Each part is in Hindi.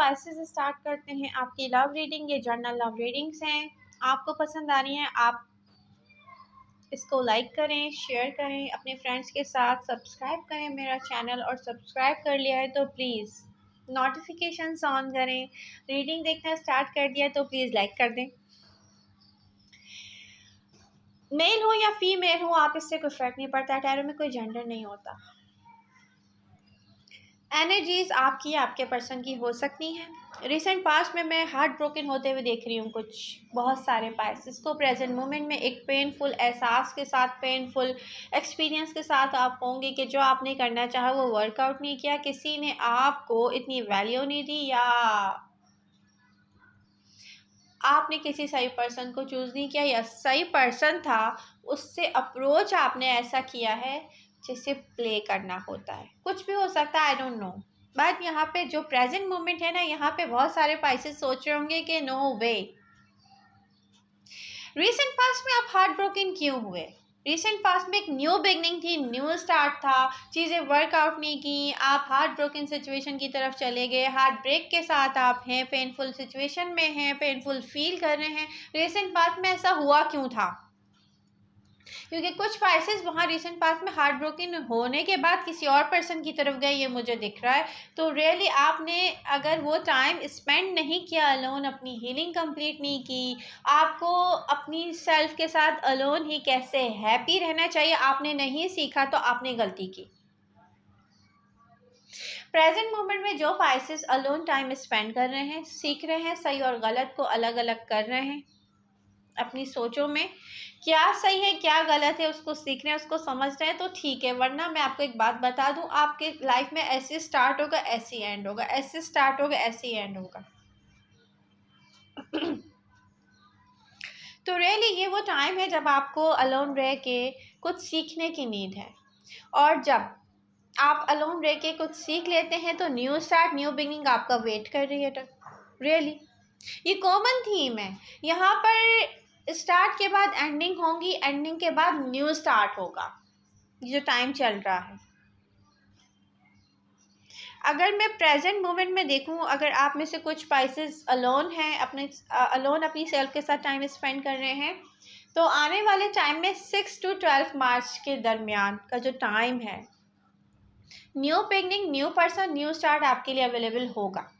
पाइसेस स्टार्ट करते हैं आपकी लव रीडिंग। ये जनरल लव रीडिंग्स हैं, आपको पसंद आ रही हैं आप इसको लाइक करें, शेयर करें अपने फ्रेंड्स के साथ, सब्सक्राइब करें मेरा चैनल, और सब्सक्राइब कर लिया है तो प्लीज़ नोटिफिकेशंस ऑन करें। रीडिंग देखना स्टार्ट कर दिया तो प्लीज़ लाइक कर दें। मेल हो या फीमेल हो, आप इससे कोई फ़र्क नहीं पड़ता, टैरो में कोई जेंडर नहीं होता। एनर्जीज आपकी आपके पर्सन की हो सकती हैं। रिसेंट पास्ट में मैं हार्ट ब्रोकन होते हुए देख रही हूँ कुछ बहुत सारे पाइसेस को। प्रेजेंट मोमेंट में एक पेनफुल एहसास के साथ, पेनफुल एक्सपीरियंस के साथ आप होंगे कि जो आपने करना चाहा वो वर्कआउट नहीं किया, किसी ने आपको इतनी वैल्यू नहीं दी, या आपने किसी सही पर्सन को चूज़ नहीं किया, या सही पर्सन था उससे अप्रोच आपने ऐसा किया है जिसे प्ले करना होता है। कुछ भी हो सकता है, आई डोंट नो। बट यहाँ पे जो प्रेजेंट मोमेंट है ना, यहाँ पे बहुत सारे पाइसेस सोच रहे होंगे कि नो वे। रिसेंट पास्ट में आप हार्ट ब्रोकन क्यों हुए? रिसेंट पास्ट में एक न्यू बिगनिंग थी, न्यू स्टार्ट था, चीज़ें वर्कआउट नहीं की, आप हार्ट ब्रोकन सिचुएशन की तरफ चले गए, हार्ट ब्रेक के साथ आप हैं, पेनफुल सिचुएशन में हैं, पेनफुल फील कर रहे हैं। रिसेंट पास्ट में ऐसा हुआ क्यों था? क्योंकि कुछ पाइसेस वहाँ रिसेंट पास्ट में हार्ट ब्रोकन होने के बाद किसी और पर्सन की तरफ गए, ये मुझे दिख रहा है। तो रियली आपने अगर वो टाइम स्पेंड नहीं किया अलोन, अपनी हीलिंग कंप्लीट नहीं की, आपको अपनी सेल्फ के साथ अलोन ही कैसे हैप्पी रहना चाहिए आपने नहीं सीखा, तो आपने गलती की। प्रेजेंट मोमेंट में जो पाइसेस अलोन टाइम स्पेंड कर रहे हैं, सीख रहे हैं, सही और गलत को अलग अलग कर रहे हैं, अपनी सोचों में क्या सही है क्या गलत है उसको सीख रहे हैं, उसको समझ रहे हैं, तो ठीक है। वरना मैं आपको एक बात बता दूं, आपके लाइफ में ऐसे स्टार्ट होगा ऐसे एंड होगा, ऐसे स्टार्ट होगा ऐसे एंड होगा। तो रियली ये वो टाइम है जब आपको अलोन रह के कुछ सीखने की नीड है, और जब आप अलोन रह के कुछ सीख लेते हैं तो न्यू स्टार्ट, न्यू बिगिनिंग आपका वेट कर रही है। रियली ये कॉमन थीम है। यहाँ पर स्टार्ट के बाद एंडिंग होंगी, एंडिंग के बाद न्यू स्टार्ट होगा, ये जो टाइम चल रहा है। अगर मैं प्रेजेंट मोमेंट में देखूं, अगर आप में से कुछ पाइसेस अलोन हैं, अलोन अपनी सेल्फ के साथ टाइम स्पेंड कर रहे हैं, तो आने वाले टाइम में 6 to 12 मार्च के दरमियान का जो टाइम है, new beginning, new person, new start आपके लिए अवेलेबल होगा।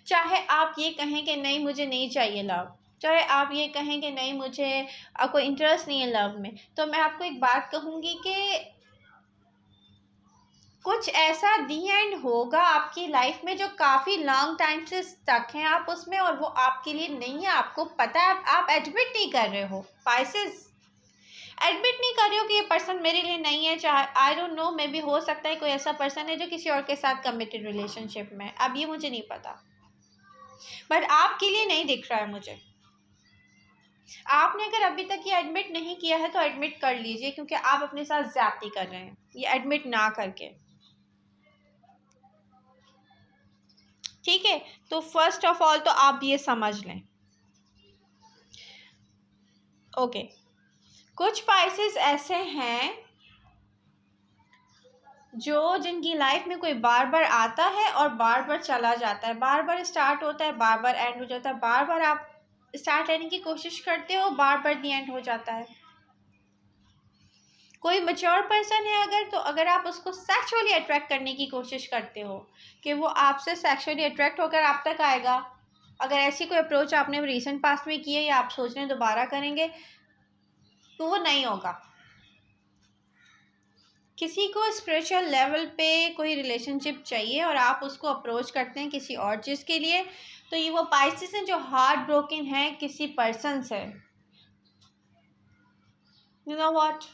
चाहे आप ये कहें कि नहीं मुझे नहीं चाहिए लव, चाहे आप ये कहें कि नहीं मुझे कोई इंटरेस्ट नहीं है लव में, तो मैं आपको एक बात कहूँगी कि कुछ ऐसा दी एंड होगा आपकी लाइफ में जो काफ़ी लॉन्ग टाइम से स्टक हैं आप उसमें, और वो आपके लिए नहीं है, आपको पता है, आप एडमिट नहीं कर रहे हो। पाइसेस एडमिट नहीं कर रहे हो कि ये पर्सन मेरे लिए नहीं है। चाहे I don't know, may be हो सकता है कोई ऐसा पर्सन है जो किसी और के साथ कमिटेड रिलेशनशिप में, अब ये मुझे नहीं पता, बट आपके लिए नहीं दिख रहा है मुझे। आपने अगर अभी तक ये एडमिट नहीं किया है तो एडमिट कर लीजिए, क्योंकि आप अपने साथ ज्यादती कर रहे हैं ये एडमिट ना करके। ठीक है, तो फर्स्ट ऑफ ऑल तो आप ये समझ लें। ओके, कुछ पाइसेस ऐसे हैं जो जिनकी लाइफ में कोई बार बार आता है और बार बार चला जाता है, बार बार स्टार्ट होता है, बार बार एंड हो जाता है, बार बार आप स्टार्ट लेने की कोशिश करते हो, बार बार दी एंड हो जाता है। कोई मैच्योर पर्सन है अगर, तो अगर आप उसको सेक्सुअली अट्रैक्ट करने की कोशिश करते हो कि वो आपसे सेक्सुअली अट्रैक्ट होकर आप तक आएगा, अगर ऐसी कोई अप्रोच आपने रिसेंट पास्ट में की है या आप सोच रहे हैं दोबारा करेंगे, तो वो नहीं होगा। किसी को स्पिरिचुअल लेवल पे कोई रिलेशनशिप चाहिए और आप उसको अप्रोच करते हैं किसी और चीज़ के लिए, तो ये वो पाइसेस हैं जो हार्ट ब्रोकन है किसी पर्सन से। यू नो व्हाट,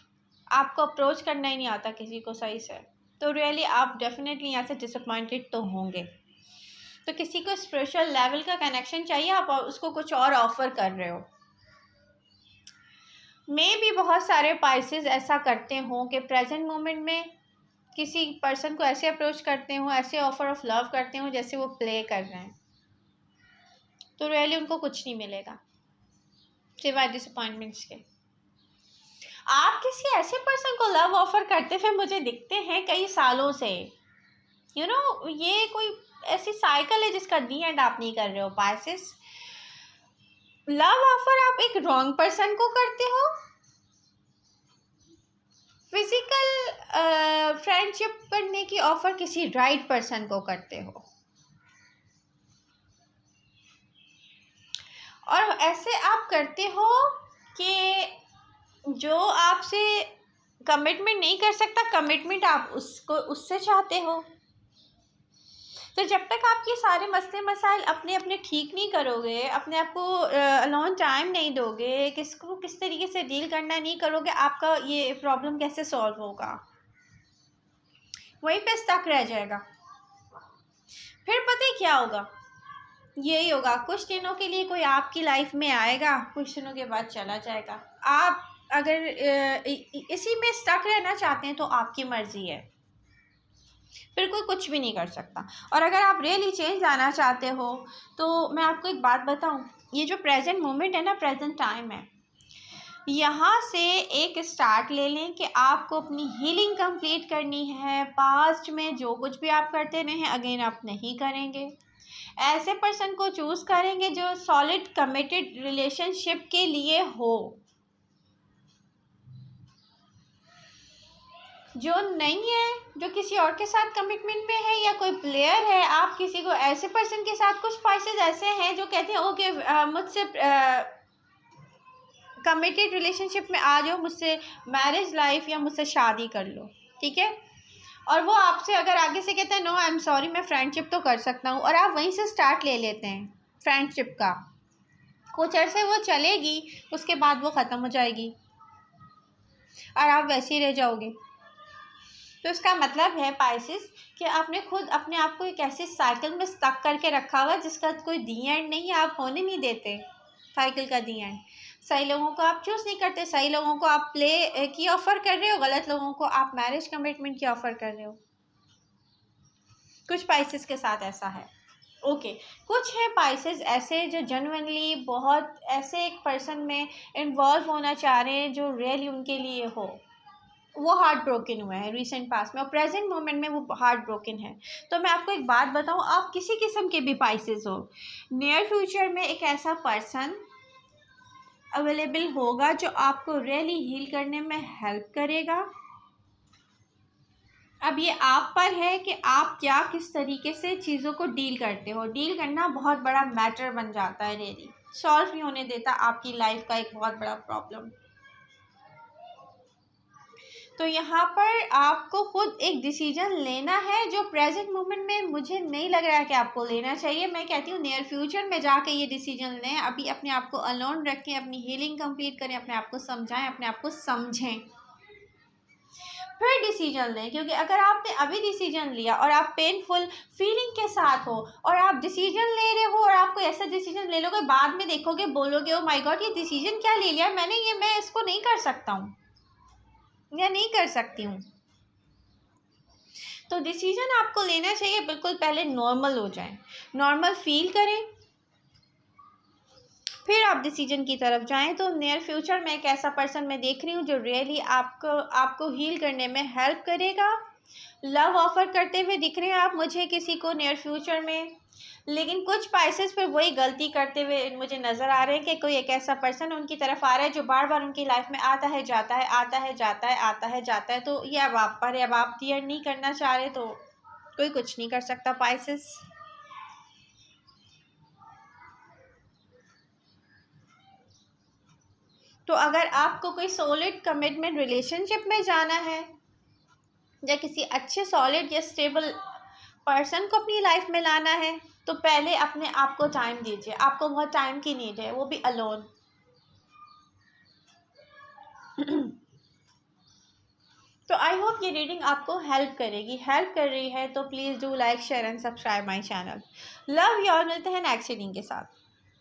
आपको अप्रोच करना ही नहीं आता किसी को सही से, तो रियली आप डेफिनेटली यहाँ से डिसअपॉइंटेड तो होंगे। तो किसी को स्पिरिचुअल लेवल का कनेक्शन चाहिए, आप उसको कुछ और ऑफर कर रहे हो। मैं भी बहुत सारे पाइसेस ऐसा करते हों कि प्रेजेंट मोमेंट में किसी पर्सन को ऐसे अप्रोच करते हो, ऐसे ऑफर ऑफ लव करते हो जैसे वो प्ले कर रहे हैं, तो रियली उनको कुछ नहीं मिलेगा सिवाय डिसअपॉइंटमेंट्स के। आप किसी ऐसे पर्सन को लव ऑफर करते हुए मुझे दिखते हैं कई सालों से, ये कोई ऐसी साइकिल है जिसका दी एंड आप नहीं कर रहे हो पाइसेस। लव ऑफर आप एक रॉन्ग पर्सन को करते हो, फिजिकल फ्रेंडशिप करने की ऑफर किसी राइट पर्सन को करते हो, और ऐसे आप करते हो कि जो आपसे कमिटमेंट नहीं कर सकता, कमिटमेंट आप उससे चाहते हो। तो जब तक आप ये सारे मसले मसाइल अपने अपने ठीक नहीं करोगे, अपने आप को अलोन टाइम नहीं दोगे, किसको किस तरीके से डील करना नहीं करोगे, आपका ये प्रॉब्लम कैसे सॉल्व होगा? वहीं पे स्टक रह जाएगा। फिर पता है क्या होगा? यही होगा, कुछ दिनों के लिए कोई आपकी लाइफ में आएगा, कुछ दिनों के बाद चला जाएगा। आप अगर इसी में स्टक रहना चाहते हैं तो आपकी मर्ज़ी है, फिर कोई कुछ भी नहीं कर सकता। और अगर आप रियली चेंज लाना चाहते हो तो मैं आपको एक बात बताऊं, ये जो प्रेजेंट मोमेंट है ना, प्रेजेंट टाइम है, यहाँ से एक स्टार्ट ले लें कि आपको अपनी हीलिंग कंप्लीट करनी है। पास्ट में जो कुछ भी आप करते रहे हैं अगेन आप नहीं करेंगे। ऐसे पर्सन को चूज़ करेंगे जो सॉलिड कमिटेड रिलेशनशिप के लिए हो। जो नहीं है, जो किसी और के साथ कमिटमेंट में है या कोई प्लेयर है, आप किसी को ऐसे पर्सन के साथ, कुछ पाइसेस ऐसे हैं जो कहते हैं ओके मुझसे कमिटेड रिलेशनशिप में आ जाओ, मुझसे मैरिज लाइफ या मुझसे शादी कर लो, ठीक है। और वो आपसे अगर आगे से कहते हैं नो आई एम सॉरी, मैं फ्रेंडशिप तो कर सकता हूँ, और आप वहीं से स्टार्ट ले लेते हैं फ्रेंडशिप का, कुछ अरसे वो चलेगी, उसके बाद वो ख़त्म हो जाएगी और आप वैसे ही रह जाओगे। तो इसका मतलब है पाइसेस कि आपने खुद अपने आप को एक ऐसी साइकिल में स्टक करके रखा हुआ जिसका कोई दी एंड नहीं है, आप होने नहीं देते साइकिल का दी एंड। सही लोगों को आप चूज़ नहीं करते, सही लोगों को आप प्ले की ऑफ़र कर रहे हो, गलत लोगों को आप मैरिज कमिटमेंट की ऑफ़र कर रहे हो। कुछ पाइसेस के साथ ऐसा है, ओके। कुछ है पाइसेस ऐसे जो जेन्युइनली बहुत ऐसे एक पर्सन में इन्वॉल्व होना चाह रहे हैं जो रियली उनके लिए हो, वो हार्ट ब्रोकन हुए हैं रिसेंट पास में और प्रेजेंट मोमेंट में वो हार्ट ब्रोकन है। तो मैं आपको एक बात बताऊं, आप किसी किस्म के भी पाइसेस हो, नियर फ्यूचर में एक ऐसा पर्सन अवेलेबल होगा जो आपको रियली हील करने में हेल्प करेगा। अब ये आप पर है कि आप क्या किस तरीके से चीज़ों को डील करते हो। डील करना बहुत बड़ा मैटर बन जाता है, रियली सॉल्व नहीं होने देता आपकी लाइफ का एक बहुत बड़ा प्रॉब्लम। तो यहाँ पर आपको खुद एक डिसीजन लेना है जो प्रेजेंट मोमेंट में मुझे नहीं लग रहा है कि आपको लेना चाहिए। मैं कहती हूँ नियर फ्यूचर में जाके ये डिसीजन लें। अभी अपने आप को अलोन रखें, अपनी हीलिंग कंप्लीट करें, अपने आप को समझाएं, अपने आप को समझें, फिर डिसीजन लें। क्योंकि अगर आपने अभी डिसीजन लिया और आप पेनफुल फीलिंग के साथ हो और आप डिसीजन ले रहे हो और आपको ऐसा डिसीजन ले लोगे, बाद में देखोगे, बोलोगे ओ माय गॉड ये डिसीजन क्या ले लिया मैंने, ये मैं इसको नहीं कर सकता हूँ या नहीं कर सकती हूँ। तो डिसीजन आपको लेना चाहिए बिल्कुल पहले नॉर्मल हो जाए, नॉर्मल फील करें, फिर आप डिसीजन की तरफ जाएं। तो नियर फ्यूचर में एक ऐसा पर्सन मैं देख रही हूँ जो रियली आपको हील करने में हेल्प करेगा। लव ऑफर करते हुए दिख रहे हैं आप मुझे किसी को नियर फ्यूचर में, लेकिन कुछ पाइसेस पे वही गलती करते हुए मुझे नज़र आ रहे हैं कि कोई एक ऐसा पर्सन उनकी तरफ आ रहा है जो बार बार उनकी लाइफ में आता है जाता है, आता है जाता है, आता है जाता है। तो ये अब आप पर है, अब आप क्लियर नहीं करना चाह रहे तो कोई कुछ नहीं कर सकता पाइसेस। तो अगर आपको कोई सॉलिड कमिटमेंट रिलेशनशिप में जाना है या किसी अच्छे सॉलिड या स्टेबल पर्सन को अपनी लाइफ में लाना है तो पहले अपने आप को टाइम दीजिए। आपको बहुत टाइम की नीड है, वो भी अलोन। तो आई होप ये रीडिंग आपको हेल्प करेगी, हेल्प कर रही है तो please do like share and subscribe my channel. Love you all, मिलते हैं नेक्स्ट रीडिंग के साथ।